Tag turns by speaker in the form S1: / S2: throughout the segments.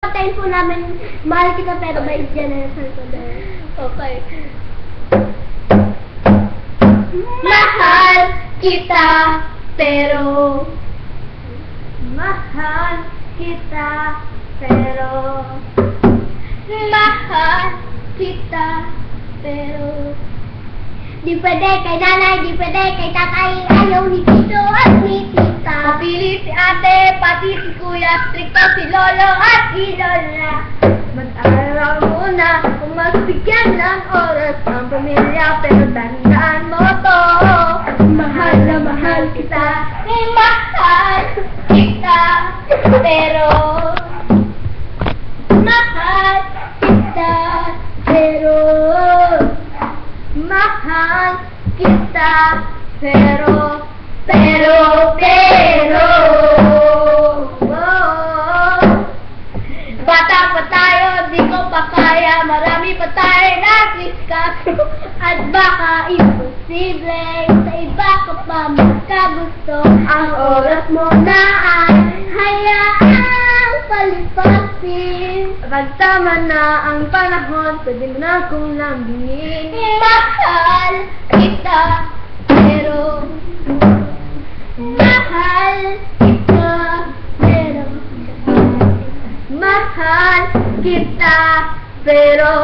S1: Patayin po namin, mahal kita pero may generation ko na.
S2: Okay.
S1: Mahal kita pero mahal kita pero mahal kita pero di pwede kay nanay, di pwede kay tatay, ayaw ni tito at ni tita.
S2: Papili si ate, pati si kuya, stricto si lolo at si lola.
S1: Mag-aral muna kung magbigyan ng oras ang pamilya, pero tandaan mo to, mahal na mahal kita, mahal kita, pero mahal kita, pero mahal kita, pero bata pa tayo, di ko pa kaya, marami pa tayo nakiskaso, at baka imposible sa iba ka pa magkagusto. Ang oras mo na ay hayaang palipasin, pagtama na ang panahon, pwede mo na kong lambingin. Mahal kita, pero mahal kita, pero mahal kita, pero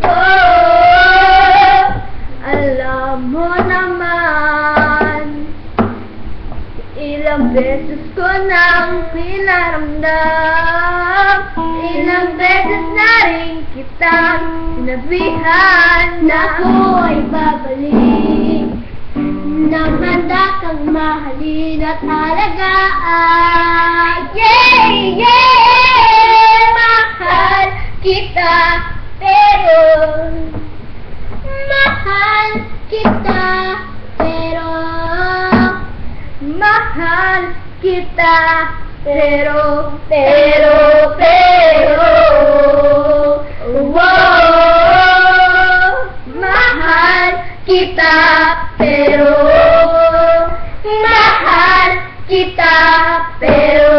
S1: oh, alam mo naman, ilang beses ko nang pinaramdam, ilang beses na rin kitang sinabihan na ako'y babalik, nang handa kang mahalin at alagaan. Yeah, yeah, mahal kita, pero mahal kita, pero mahal kita, pero wow, mahal kita, pero mahal kita, pero